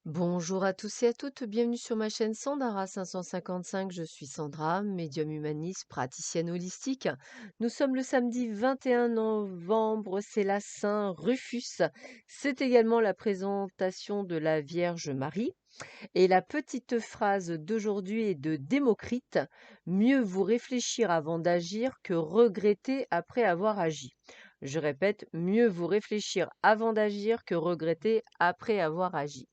Bonjour à tous et à toutes, bienvenue sur ma chaîne Sandara 555. Je suis Sandra, médium humaniste, praticienne holistique. Nous sommes le samedi 21 novembre, c'est la Saint Rufus. C'est également la présentation de la Vierge Marie. Et la petite phrase d'aujourd'hui est de Démocrite: mieux vous réfléchir avant d'agir que regretter après avoir agi. Je répète, mieux vous réfléchir avant d'agir que regretter après avoir agi.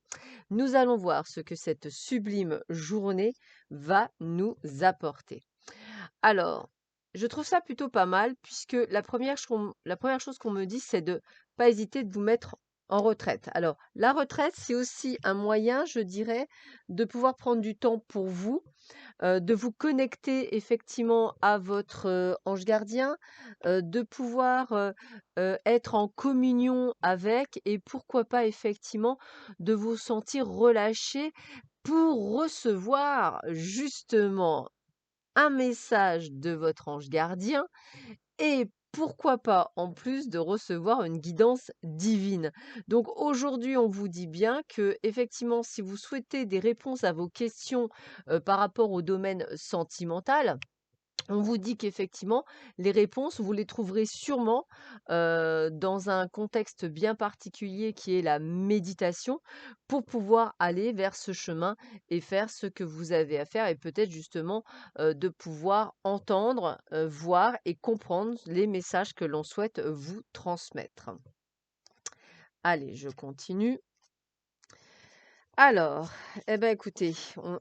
Nous allons voir ce que cette sublime journée va nous apporter. Alors, je trouve ça plutôt pas mal puisque la première chose qu'on me dit, c'est de pas hésiter de vous mettre en retraite. Alors, la retraite, c'est aussi un moyen, je dirais, de pouvoir prendre du temps pour vous, de vous connecter effectivement à votre ange gardien, de pouvoir être en communion avec et pourquoi pas effectivement de vous sentir relâché pour recevoir justement un message de votre ange gardien et pourquoi pas en plus de recevoir une guidance divine. Donc aujourd'hui, on vous dit bien que effectivement, si vous souhaitez des réponses à vos questions par rapport au domaine sentimental, on vous dit qu'effectivement, les réponses, vous les trouverez sûrement dans un contexte bien particulier qui est la méditation, pour pouvoir aller vers ce chemin et faire ce que vous avez à faire et peut-être justement de pouvoir entendre, voir et comprendre les messages que l'on souhaite vous transmettre. Allez, je continue. Alors, eh ben écoutez,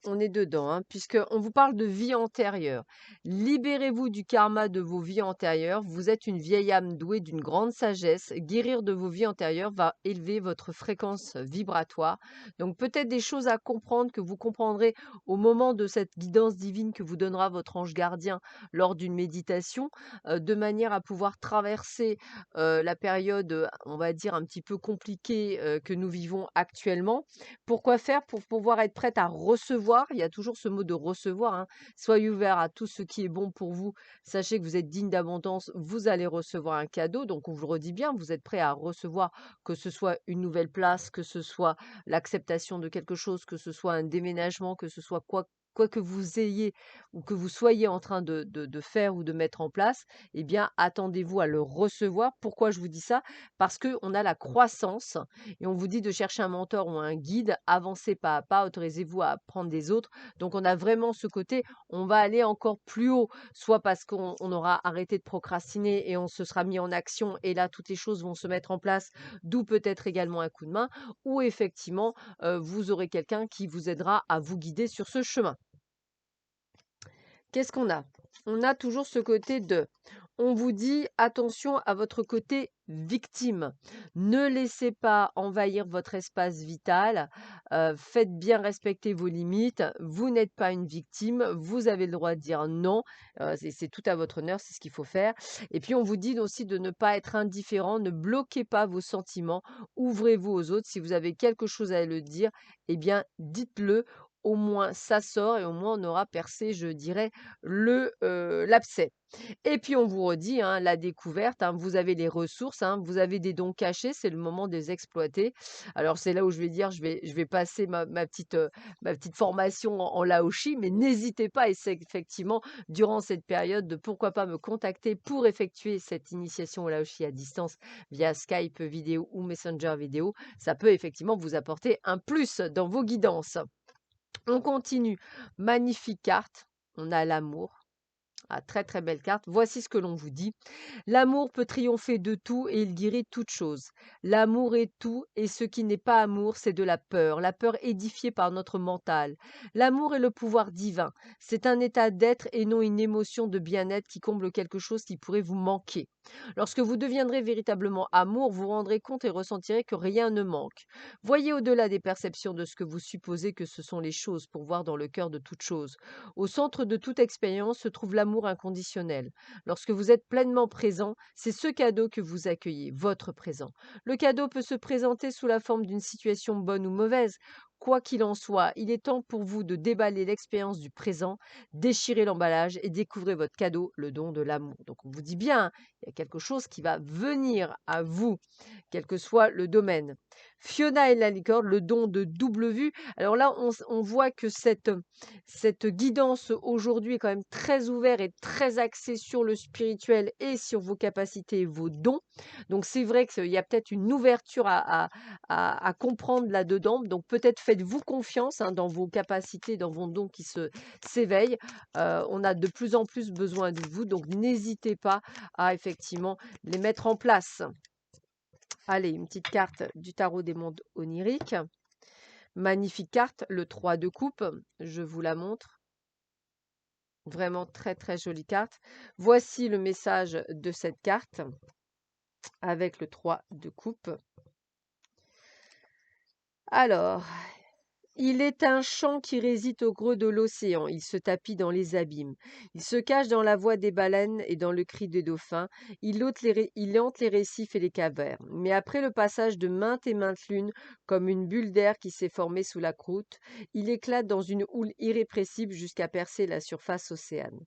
on est dedans, hein, puisqu'on vous parle de vie antérieure. Libérez-vous du karma de vos vies antérieures. Vous êtes une vieille âme douée d'une grande sagesse. Guérir de vos vies antérieures va élever votre fréquence vibratoire. Donc peut-être des choses à comprendre que vous comprendrez au moment de cette guidance divine que vous donnera votre ange gardien lors d'une méditation, de manière à pouvoir traverser la période, on va dire, un petit peu compliquée que nous vivons actuellement. Pourquoi faire? Pour pouvoir être prête à recevoir. Il y a toujours ce mot de recevoir, hein. Soyez ouvert à tout ce qui est bon pour vous. Sachez que vous êtes digne d'abondance, vous allez recevoir un cadeau. Donc on vous le redit bien, vous êtes prêt à recevoir, que ce soit une nouvelle place, que ce soit l'acceptation de quelque chose, que ce soit un déménagement, que ce soit quoi que vous ayez ou que vous soyez en train de faire ou de mettre en place, eh bien attendez-vous à le recevoir. Pourquoi je vous dis ça? Parce qu'on a la croissance et on vous dit de chercher un mentor ou un guide, avancez pas à pas, autorisez-vous à apprendre des autres. Donc on a vraiment ce côté, on va aller encore plus haut, soit parce qu'on aura arrêté de procrastiner et on se sera mis en action et là toutes les choses vont se mettre en place, d'où peut-être également un coup de main, ou effectivement vous aurez quelqu'un qui vous aidera à vous guider sur ce chemin. Qu'est-ce qu'on a? On a toujours ce côté de on vous dit attention à votre côté victime. Ne laissez pas envahir votre espace vital. Faites bien respecter vos limites. Vous n'êtes pas une victime. Vous avez le droit de dire non. C'est tout à votre honneur, c'est ce qu'il faut faire. Et puis on vous dit aussi de ne pas être indifférent. Ne bloquez pas vos sentiments. Ouvrez-vous aux autres. Si vous avez quelque chose à le dire, eh bien dites-le. Au moins ça sort et au moins on aura percé, je dirais, l'abcès. Et puis on vous redit, hein, la découverte, hein, vous avez les ressources, hein, vous avez des dons cachés, c'est le moment de les exploiter. Alors c'est là où je vais dire, je vais passer ma petite formation en Laoshi, mais n'hésitez pas, et c'est effectivement durant cette période de pourquoi pas me contacter pour effectuer cette initiation au Laoshi à distance via Skype vidéo ou Messenger vidéo. Ça peut effectivement vous apporter un plus dans vos guidances. On continue. Magnifique carte. On a l'amour. Ah, très très belle carte. Voici ce que l'on vous dit. L'amour peut triompher de tout et il guérit toute chose. L'amour est tout et ce qui n'est pas amour, c'est de la peur édifiée par notre mental. L'amour est le pouvoir divin. C'est un état d'être et non une émotion de bien-être qui comble quelque chose qui pourrait vous manquer. Lorsque vous deviendrez véritablement amour, vous vous rendrez compte et ressentirez que rien ne manque. Voyez au-delà des perceptions de ce que vous supposez que ce sont les choses pour voir dans le cœur de toute chose. Au centre de toute expérience se trouve l'amour inconditionnel. Lorsque vous êtes pleinement présent, c'est ce cadeau que vous accueillez, votre présent. Le cadeau peut se présenter sous la forme d'une situation bonne ou mauvaise. Quoi qu'il en soit, il est temps pour vous de déballer l'expérience du présent, déchirer l'emballage et découvrir votre cadeau, le don de l'amour. Donc on vous dit bien, hein, il y a quelque chose qui va venir à vous, quel que soit le domaine. Fiona et la licorne, le don de double vue. Alors là, on voit que cette guidance aujourd'hui est quand même très ouverte et très axée sur le spirituel et sur vos capacités et vos dons. Donc c'est vrai qu'il y a peut-être une ouverture à comprendre là-dedans. Donc peut-être faites-vous confiance dans vos capacités, dans vos dons qui s'éveillent. On a de plus en plus besoin de vous, donc n'hésitez pas à effectivement les mettre en place. Allez, une petite carte du tarot des mondes oniriques. Magnifique carte, le 3 de coupe. Je vous la montre. Vraiment très très jolie carte. Voici le message de cette carte avec le 3 de coupe. Alors, il est un chant qui réside au creux de l'océan. Il se tapit dans les abîmes. Il se cache dans la voix des baleines et dans le cri des dauphins. Il hante les récifs et les cavernes. Mais après le passage de maintes et maintes lunes, comme une bulle d'air qui s'est formée sous la croûte, il éclate dans une houle irrépressible jusqu'à percer la surface océane.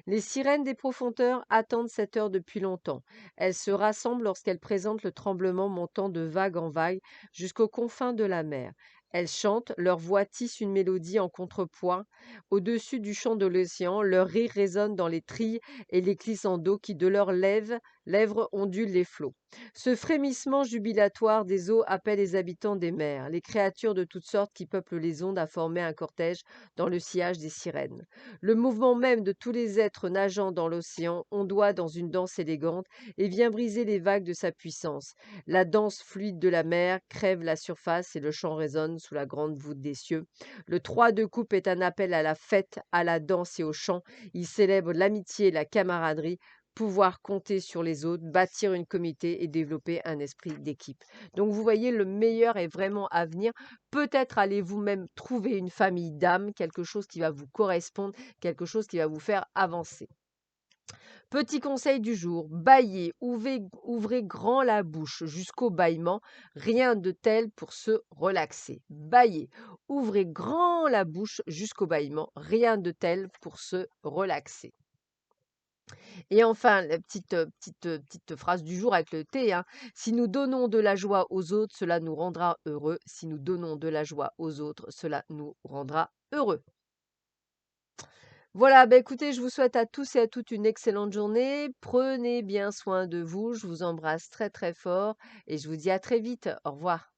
Les sirènes des profondeurs attendent cette heure depuis longtemps. Elles se rassemblent lorsqu'elles présentent le tremblement montant de vague en vague jusqu'aux confins de la mer. Elles chantent, leur voix tisse une mélodie en contrepoint. Au-dessus du chant de l'océan, leur rire résonne dans les trilles et les glissando qui, de leurs lèvres, ondulent les flots. Ce frémissement jubilatoire des eaux appelle les habitants des mers, les créatures de toutes sortes qui peuplent les ondes à former un cortège dans le sillage des sirènes. Le mouvement même de tous les êtres nageant dans l'océan ondoie dans une danse élégante et vient briser les vagues de sa puissance. La danse fluide de la mer crève la surface et le chant résonne sous la grande voûte des cieux. Le 3 de coupe est un appel à la fête, à la danse et au chant. Il célèbre l'amitié et la camaraderie, pouvoir compter sur les autres, bâtir une communauté et développer un esprit d'équipe. Donc vous voyez, le meilleur est vraiment à venir. Peut-être allez-vous même trouver une famille d'âmes, quelque chose qui va vous correspondre, quelque chose qui va vous faire avancer. Petit conseil du jour, bâillez, ouvrez grand la bouche jusqu'au bâillement, rien de tel pour se relaxer. Bâillez, ouvrez grand la bouche jusqu'au bâillement, rien de tel pour se relaxer. Et enfin, la petite phrase du jour avec le thé, hein. Si nous donnons de la joie aux autres, cela nous rendra heureux. Si nous donnons de la joie aux autres, cela nous rendra heureux. Voilà, bah écoutez, je vous souhaite à tous et à toutes une excellente journée. Prenez bien soin de vous. Je vous embrasse très très fort et je vous dis à très vite. Au revoir.